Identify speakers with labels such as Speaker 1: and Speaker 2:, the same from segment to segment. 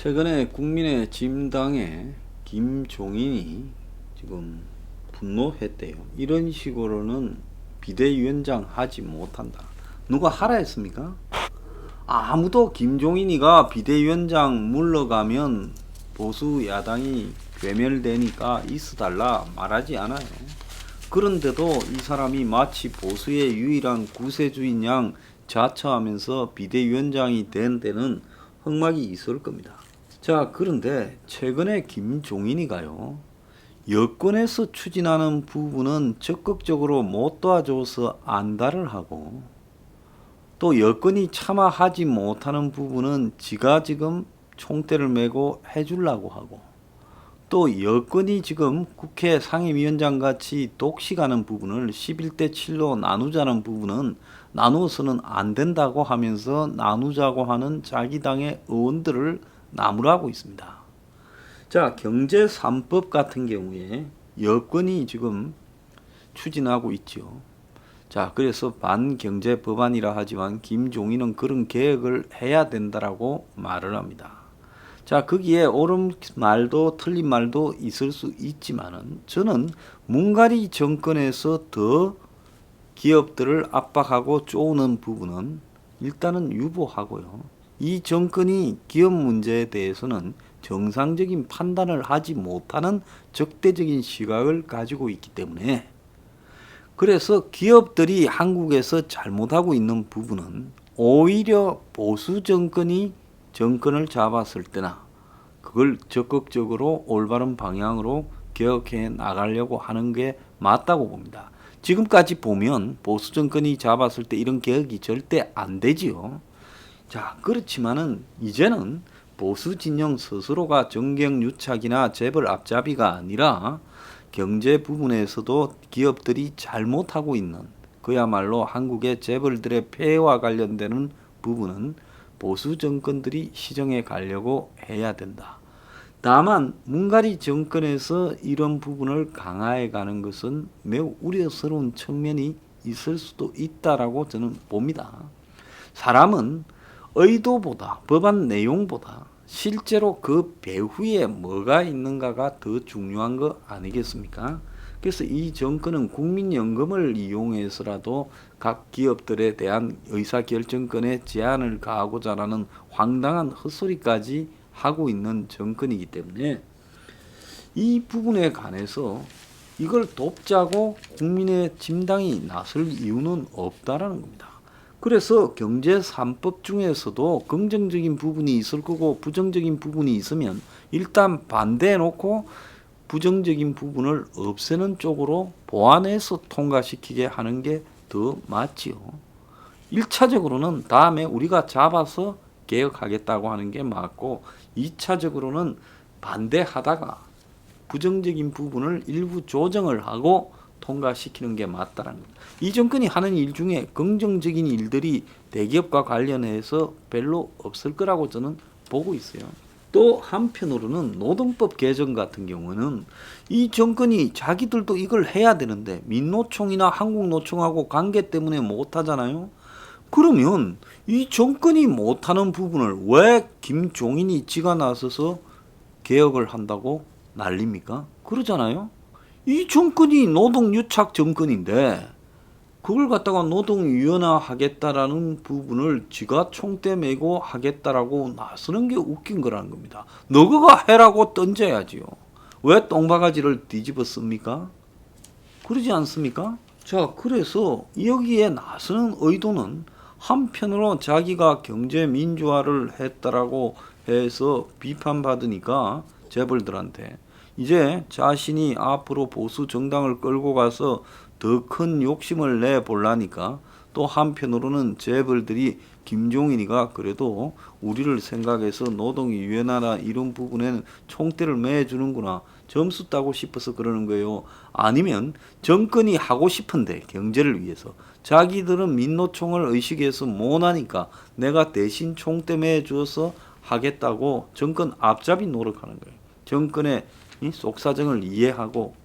Speaker 1: 최근에 국민의 짐당의 김종인이 지금 분노했대요. 이런 식으로는 비대위원장 하지 못한다. 누가 하라 했습니까? 아무도 김종인이가 비대위원장 물러가면 보수 야당이 괴멸되니까 있어달라 말하지 않아요. 그런데도 이 사람이 마치 보수의 유일한 구세주인 양 자처하면서 비대위원장이 된 데는 흑막이 있을 겁니다. 자, 그런데 최근에 김종인이가요, 여권에서 추진하는 부분은 적극적으로 못 도와줘서 안달을 하고, 또 여권이 차마 하지 못하는 부분은 지가 지금 총대를 메고 해주려고 하고, 또 여권이 지금 국회 상임위원장 같이 독식하는 부분을 11대 7로 나누자는 부분은 나누어서는 안 된다고 하면서 나누자고 하는 자기 당의 의원들을 나무라고 있습니다. 자, 경제 3법 같은 경우에 여권이 지금 추진하고 있죠. 자, 그래서 반경제 법안이라 하지만 김종인은 그런 개혁을 해야 된다라고 말을 합니다. 자, 거기에 옳은 말도 틀린 말도 있을 수 있지만은 저는 문가리 정권에서 더 기업들을 압박하고 쪼는 부분은 일단은 유보하고요. 이 정권이 기업 문제에 대해서는 정상적인 판단을 하지 못하는 적대적인 시각을 가지고 있기 때문에, 그래서 기업들이 한국에서 잘못하고 있는 부분은 오히려 보수 정권이 정권을 잡았을 때나 그걸 적극적으로 올바른 방향으로 개혁해 나가려고 하는 게 맞다고 봅니다. 지금까지 보면 보수 정권이 잡았을 때 이런 개혁이 절대 안 되지요. 자, 그렇지만은 이제는 보수 진영 스스로가 정경유착이나 재벌 앞잡이가 아니라 경제 부분에서도 기업들이 잘못하고 있는, 그야말로 한국의 재벌들의 폐해와 관련되는 부분은 보수 정권들이 시정해 가려고 해야 된다. 다만 문가리 정권에서 이런 부분을 강화해 가는 것은 매우 우려스러운 측면이 있을 수도 있다라고 저는 봅니다. 사람은 의도보다, 법안 내용보다 실제로 그 배후에 뭐가 있는가가 더 중요한 거 아니겠습니까? 그래서 이 정권은 국민연금을 이용해서라도 각 기업들에 대한 의사결정권에 제한을 가하고자 하는 황당한 헛소리까지 하고 있는 정권이기 때문에 이 부분에 관해서 이걸 돕자고 국민의 짐당이 나설 이유는 없다라는 겁니다. 그래서 경제 3법 중에서도 긍정적인 부분이 있을 거고 부정적인 부분이 있으면 일단 반대해 놓고 부정적인 부분을 없애는 쪽으로 보완해서 통과시키게 하는 게 더 맞지요. 1차적으로는 다음에 우리가 잡아서 개혁하겠다고 하는 게 맞고, 2차적으로는 반대하다가 부정적인 부분을 일부 조정을 하고 통과시키는 게 맞다는 겁니다. 이 정권이 하는 일 중에 긍정적인 일들이 대기업과 관련해서 별로 없을 거라고 저는 보고 있어요. 또 한편으로는 노동법 개정 같은 경우는 이 정권이 자기들도 이걸 해야 되는데 민노총이나 한국노총하고 관계 때문에 못하잖아요. 그러면 이 정권이 못하는 부분을 왜 김종인이 지가 나서서 개혁을 한다고 난립니까? 그러잖아요. 이 정권이 노동유착 정권인데 그걸 갖다가 노동위원화 하겠다라는 부분을 지가 총대 메고 하겠다라고 나서는 게 웃긴 거라는 겁니다. 너가 해라고 던져야지요. 왜 똥바가지를 뒤집어 씁니까? 그러지 않습니까? 자, 그래서 여기에 나서는 의도는 한편으로 자기가 경제 민주화를 했다라고 해서 비판받으니까 재벌들한테 이제 자신이 앞으로 보수 정당을 끌고 가서 더 큰 욕심을 내보려니까, 또 한편으로는 재벌들이 김종인이가 그래도 우리를 생각해서 노동위원회나 이런 부분에는 총대를 매주는구나, 점수 따고 싶어서 그러는 거예요. 아니면 정권이 하고 싶은데 경제를 위해서 자기들은 민노총을 의식해서 못하니까 내가 대신 총대 매주어서 하겠다고 정권 앞잡이 노력하는 거예요. 정권의 속사정을 이해하고.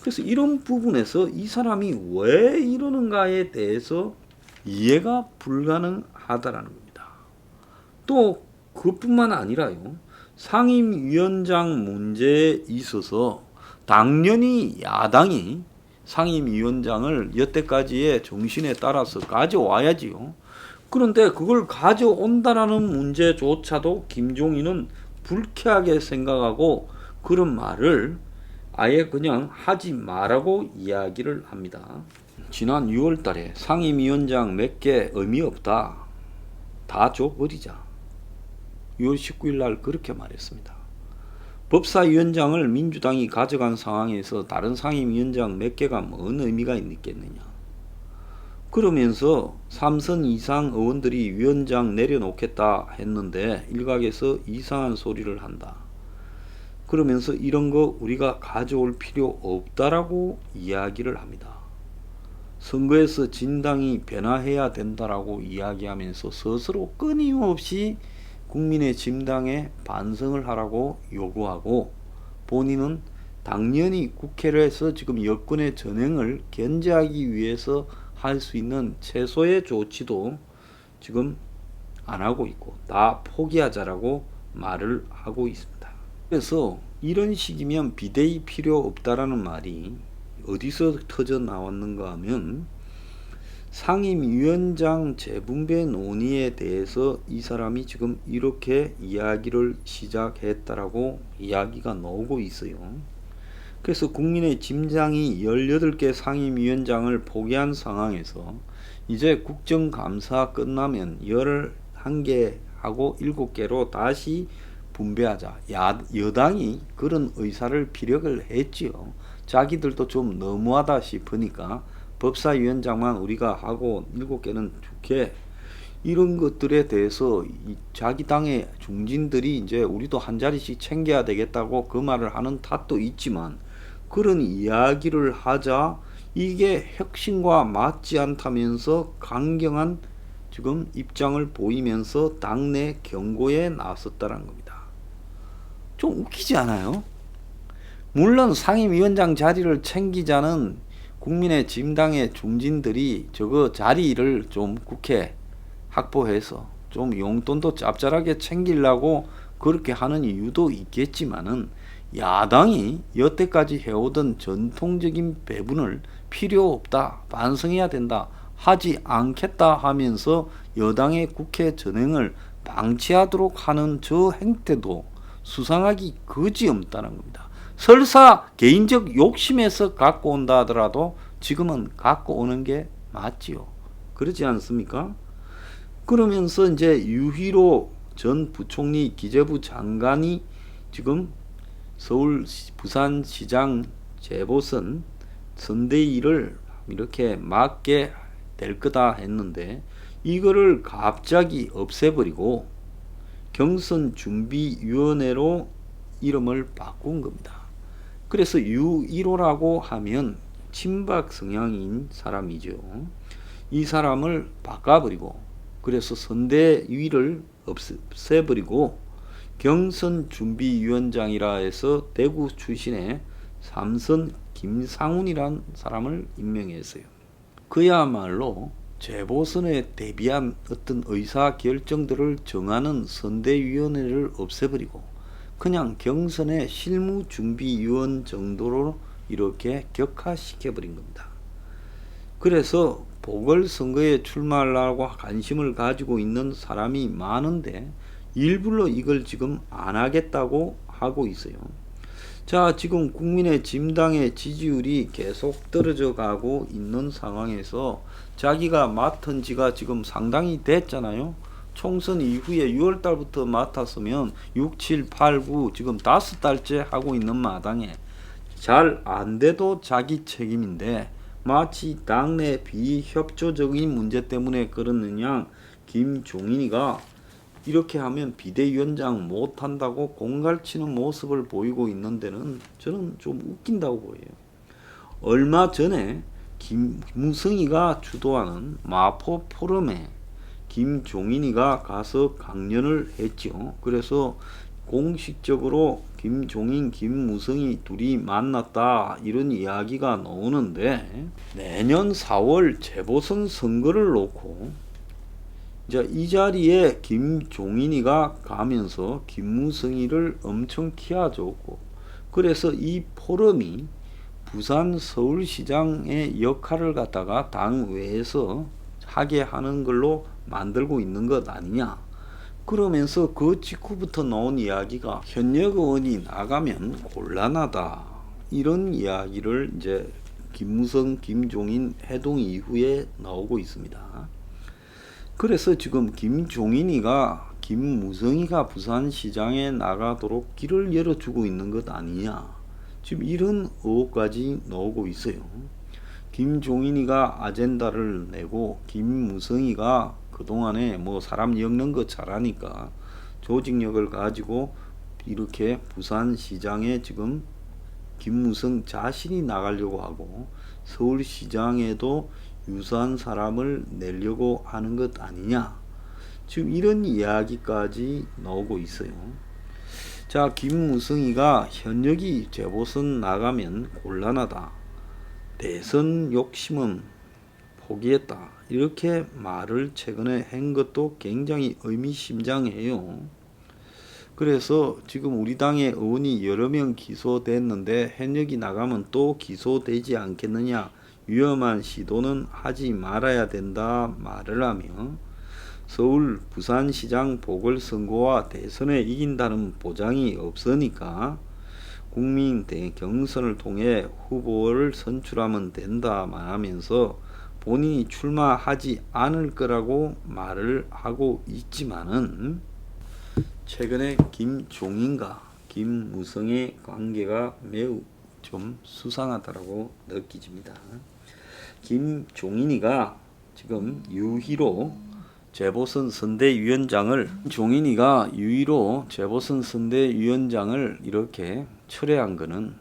Speaker 1: 그래서 이런 부분에서 이 사람이 왜 이러는가에 대해서 이해가 불가능하다라는 겁니다. 또 그것뿐만 아니라요, 상임위원장 문제에 있어서 당연히 야당이 상임위원장을 여태까지의 정신에 따라서 가져와야지요. 그런데 그걸 가져온다라는 문제조차도 김종인은 불쾌하게 생각하고 그런 말을 아예 그냥 하지 말라고 이야기를 합니다. 지난 6월 달에 상임위원장 몇 개 의미 없다. 다 줘버리자. 6월 19일 날 그렇게 말했습니다. 법사위원장을 민주당이 가져간 상황에서 다른 상임위원장 몇 개가 뭔 의미가 있겠느냐. 그러면서 3선 이상 의원들이 위원장 내려놓겠다 했는데 일각에서 이상한 소리를 한다. 그러면서 이런 거 우리가 가져올 필요 없다라고 이야기를 합니다. 선거에서 진당이 변화해야 된다라고 이야기하면서 스스로 끊임없이 국민의 진당에 반성을 하라고 요구하고 본인은 당연히 국회에서 지금 여권의 전횡을 견제하기 위해서 할 수 있는 최소의 조치도 지금 안 하고 있고 다 포기하자라고 말을 하고 있습니다. 그래서 이런 식이면 비대위 필요 없다라는 말이 어디서 터져 나왔는가 하면 상임위원장 재분배 논의에 대해서 이 사람이 지금 이렇게 이야기를 시작했다라고 이야기가 나오고 있어요. 그래서 국민의 짐장이 18개 상임위원장을 포기한 상황에서 이제 국정감사 끝나면 11개 하고 7개로 다시 분배하자. 여당이 그런 의사를 피력을 했지요. 자기들도 좀 너무하다 싶으니까 법사위원장만 우리가 하고 7개는 좋게 이런 것들에 대해서 자기 당의 중진들이 이제 우리도 한 자리씩 챙겨야 되겠다고 그 말을 하는 탓도 있지만 그런 이야기를 하자 이게 혁신과 맞지 않다면서 강경한 지금 입장을 보이면서 당내 경고에 나섰다는 겁니다. 좀 웃기지 않아요? 물론 상임위원장 자리를 챙기자는 국민의 진당의 중진들이 저거 자리를 좀 국회 확보해서 좀 용돈도 짭짤하게 챙기려고 그렇게 하는 이유도 있겠지만은 야당이 여태까지 해오던 전통적인 배분을 필요 없다, 반성해야 된다, 하지 않겠다 하면서 여당의 국회 전횡을 방치하도록 하는 저 행태도 수상하기 그지없다는 겁니다. 설사 개인적 욕심에서 갖고 온다 하더라도 지금은 갖고 오는 게 맞지요. 그렇지 않습니까? 그러면서 이제 유희로 전 부총리 기재부 장관이 지금 서울 부산시장 재보선 선대위를 이렇게 맡게 될 거다 했는데 이거를 갑자기 없애버리고 경선준비위원회로 이름을 바꾼 겁니다. 그래서 유1호라고 하면 친박 성향인 사람이죠. 이 사람을 바꿔버리고 그래서 선대위를 없애버리고 경선준비위원장이라 해서 대구 출신의 삼선 김상훈이란 사람을 임명했어요. 그야말로 재보선에 대비한 어떤 의사결정들을 정하는 선대위원회를 없애버리고 그냥 경선의 실무준비위원 정도로 이렇게 격화시켜버린 겁니다. 그래서 보궐선거에 출마하려고 관심을 가지고 있는 사람이 많은데 일부러 이걸 지금 안 하겠다고 하고 있어요. 자, 지금 국민의 진당의 지지율이 계속 떨어져 가고 있는 상황에서 자기가 맡은 지가 지금 상당히 됐잖아요. 총선 이후에 6월 달부터 맡았으면 6, 7, 8, 9 지금 5달째 하고 있는 마당에 잘 안 돼도 자기 책임인데 마치 당내 비협조적인 문제 때문에 그러느냐 김종인이가 이렇게 하면 비대위원장 못한다고 공갈치는 모습을 보이고 있는 데는 저는 좀 웃긴다고 보여요. 얼마 전에 김무성이가 주도하는 마포 포럼에 김종인이가 가서 강연을 했죠. 그래서 공식적으로 김종인, 김무성이 둘이 만났다 이런 이야기가 나오는데 내년 4월 재보선 선거를 놓고 이제 이 자리에 김종인이가 가면서 김무성이를 엄청 키워줬고, 그래서 이 포럼이 부산 서울시장의 역할을 갖다가 당외에서 하게 하는 걸로 만들고 있는 것 아니냐. 그러면서 그 직후부터 나온 이야기가 현역 의원이 나가면 곤란하다, 이런 이야기를 이제 김무성, 김종인 해동 이후에 나오고 있습니다. 그래서 지금 김종인이가 김무성이가 부산시장에 나가도록 길을 열어주고 있는 것 아니냐, 지금 이런 의혹까지 나오고 있어요. 김종인이가 아젠다를 내고 김무성이가 그동안에 뭐 사람 엮는 거 잘하니까 조직력을 가지고 이렇게 부산시장에 지금 김무성 자신이 나가려고 하고 서울시장에도 유사한 사람을 내려고 하는 것 아니냐, 지금 이런 이야기까지 나오고 있어요. 자, 김무성이가 현역이 재보선 나가면 곤란하다, 대선 욕심은 포기했다, 이렇게 말을 최근에 한 것도 굉장히 의미심장해요. 그래서 지금 우리 당의 의원이 여러 명 기소됐는데 현역이 나가면 또 기소되지 않겠느냐, 위험한 시도는 하지 말아야 된다 말을 하며, 서울 부산시장 보궐선거와 대선에 이긴다는 보장이 없으니까 국민 경선을 통해 후보를 선출하면 된다 말하면서 본인이 출마하지 않을 거라고 말을 하고 있지만은, 최근에 김종인과 김무성의 관계가 매우 좀 수상하다라고 느껴집니다. 김종인이가 지금 유희로 재보선 선대위원장을 이렇게 철회한 거는,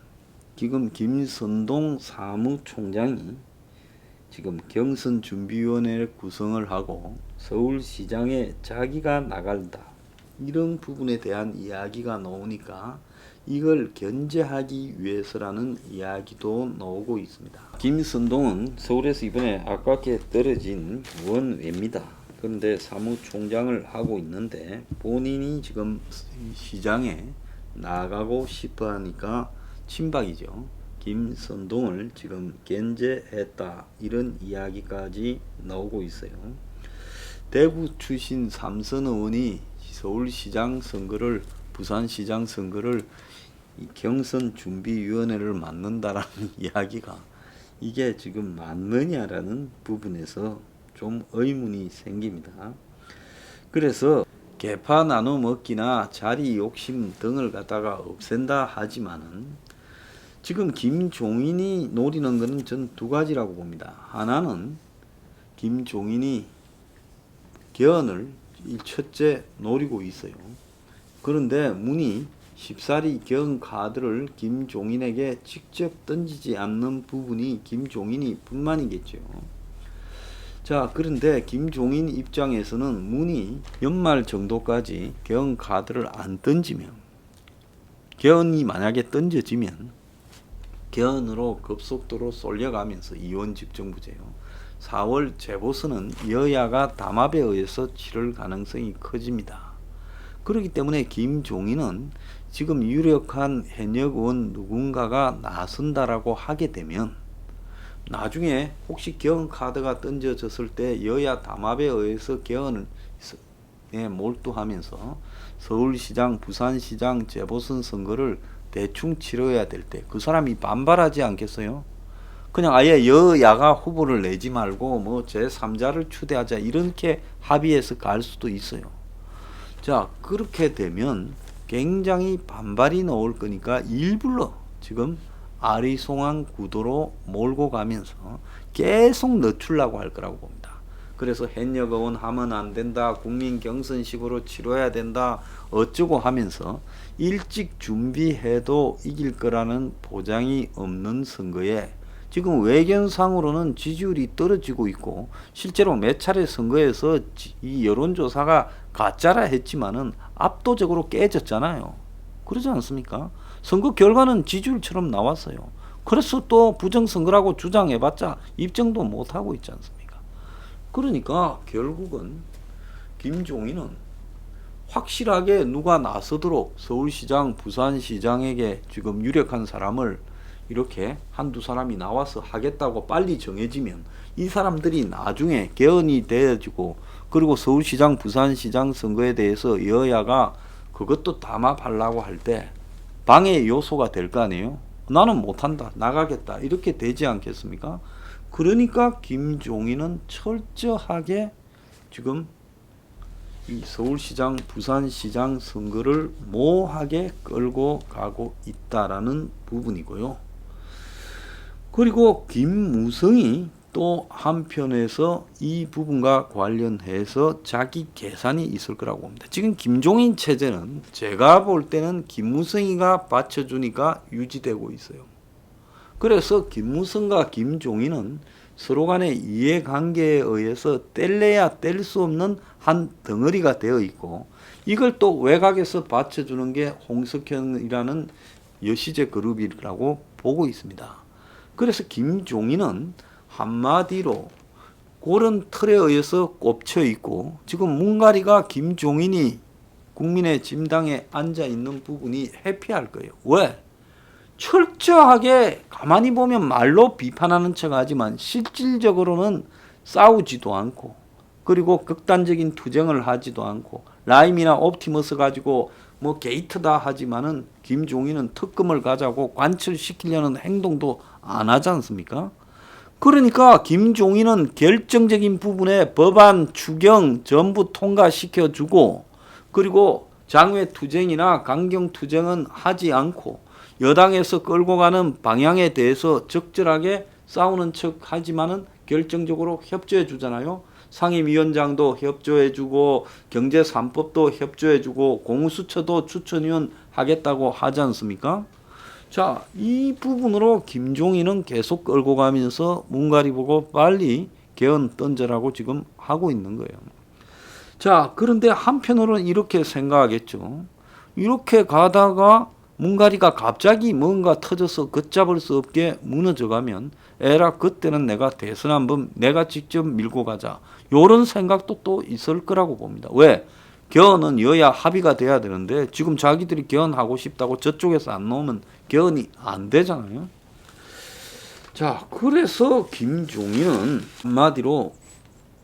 Speaker 1: 지금 김선동 사무총장이 지금 경선준비위원회를 구성을 하고 서울시장에 자기가 나간다, 이런 부분에 대한 이야기가 나오니까 이걸 견제하기 위해서라는 이야기도 나오고 있습니다. 김선동은 서울에서 이번에 아깝게 떨어진 원외입니다. 그런데 사무총장을 하고 있는데 본인이 지금 시장에 나가고 싶어 하니까 친박이죠. 김선동을 지금 견제했다, 이런 이야기까지 나오고 있어요. 대구 출신 삼선 의원이 서울시장 선거를, 부산시장 선거를 경선준비위원회를 맡는다라는 이야기가 이게 지금 맞느냐라는 부분에서 좀 의문이 생깁니다. 그래서 개파 나눠 먹기나 자리 욕심 등을 갖다가 없앤다 하지만은, 지금 김종인이 노리는 것은 전 두 가지라고 봅니다. 하나는 김종인이 개헌을 첫째 노리고 있어요. 그런데 문이 쉽사리 개헌 카드를 김종인에게 직접 던지지 않는 부분이 김종인이 불만이겠죠. 자, 그런데 김종인 입장에서는 문이 연말 정도까지 개헌 카드를 안 던지면, 개헌이 만약에 던져지면 개헌으로 급속도로 쏠려가면서 이원 집정부제요, 4월 재보선은 여야가 담합에 의해서 치를 가능성이 커집니다. 그렇기 때문에 김종인은 지금 유력한 현역 의원 누군가가 나선다라고 하게 되면 나중에 혹시 개헌 카드가 던져졌을 때 여야 담합에 의해서 개헌을 몰두하면서 서울시장, 부산시장 재보선 선거를 대충 치러야 될 때 그 사람이 반발하지 않겠어요? 그냥 아예 여야가 후보를 내지 말고 뭐 제3자를 추대하자, 이렇게 합의해서 갈 수도 있어요. 자, 그렇게 되면 굉장히 반발이 나올 거니까 일부러 지금 아리송한 구도로 몰고 가면서 계속 늦추려고 할 거라고 봅니다. 그래서 현역 의원 하면 안 된다, 국민 경선식으로 치러야 된다, 어쩌고 하면서 일찍 준비해도 이길 거라는 보장이 없는 선거에 지금 외견상으로는 지지율이 떨어지고 있고, 실제로 몇 차례 선거에서 이 여론조사가 가짜라 했지만은 압도적으로 깨졌잖아요. 그러지 않습니까? 선거 결과는 지지율처럼 나왔어요. 그래서 또 부정선거라고 주장해봤자 입증도 못하고 있지 않습니까? 그러니까 결국은 김종인은 확실하게 누가 나서도록 서울시장, 부산시장에게 지금 유력한 사람을 이렇게 한두 사람이 나와서 하겠다고 빨리 정해지면 이 사람들이 나중에 개헌이 되어지고 그리고 서울시장, 부산시장 선거에 대해서 여야가 그것도 담합하려고 할 때 방해 요소가 될 거 아니에요. 나는 못한다, 나가겠다, 이렇게 되지 않겠습니까? 그러니까 김종인은 철저하게 지금 이 서울시장, 부산시장 선거를 모호하게 끌고 가고 있다라는 부분이고요. 그리고 김무성이 또 한편에서 이 부분과 관련해서 자기 계산이 있을 거라고 봅니다. 지금 김종인 체제는 제가 볼 때는 김무성이가 받쳐주니까 유지되고 있어요. 그래서 김무성과 김종인은 서로 간의 이해관계에 의해서 뗄래야 뗄 수 없는 한 덩어리가 되어 있고, 이걸 또 외곽에서 받쳐주는 게 홍석현이라는 여시제 그룹이라고 보고 있습니다. 그래서 김종인은 한마디로 그런 틀에 의해서 꼽혀 있고, 지금 문가리가 김종인이 국민의 짐당에 앉아 있는 부분이 회피할 거예요. 왜? 철저하게 가만히 보면 말로 비판하는 척 하지만 실질적으로는 싸우지도 않고, 그리고 극단적인 투쟁을 하지도 않고, 라임이나 옵티머스 가지고 뭐 게이트다 하지만은 김종인은 특검을 가자고 관철시키려는 행동도 안 하지 않습니까? 그러니까 김종인은 결정적인 부분에 법안 추경 전부 통과시켜주고, 그리고 장외 투쟁이나 강경 투쟁은 하지 않고 여당에서 끌고 가는 방향에 대해서 적절하게 싸우는 척 하지만은 결정적으로 협조해 주잖아요. 상임위원장도 협조해 주고 경제 3법도 협조해 주고 공수처도 추천위원 하겠다고 하지 않습니까? 자, 이 부분으로 김종인은 계속 끌고 가면서 문가리 보고 빨리 개헌 던져라고 지금 하고 있는 거예요. 자, 그런데 한편으로는 이렇게 생각하겠죠. 이렇게 가다가 문가리가 갑자기 뭔가 터져서 걷잡을 수 없게 무너져 가면 에라 그때는 내가 대선 한번 내가 직접 밀고 가자, 요런 생각도 또 있을 거라고 봅니다. 왜? 개헌은 여야 합의가 돼야 되는데 지금 자기들이 개헌하고 싶다고 저쪽에서 안 놓으면 개헌이 안 되잖아요. 자, 그래서 김종인은 한마디로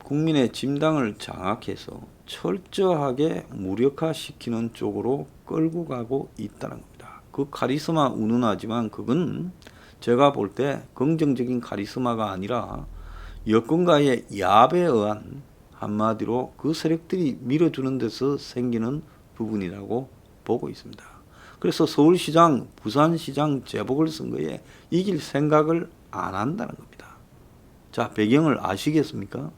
Speaker 1: 국민의 짐당을 장악해서 철저하게 무력화시키는 쪽으로 끌고 가고 있다는 겁니다. 그 카리스마 운운하지만 그건 제가 볼 때 긍정적인 카리스마가 아니라 여권과의 야합에 의한, 한마디로 그 세력들이 밀어주는 데서 생기는 부분이라고 보고 있습니다. 그래서 서울시장, 부산시장 재보궐선거에 이길 생각을 안 한다는 겁니다. 자, 배경을 아시겠습니까?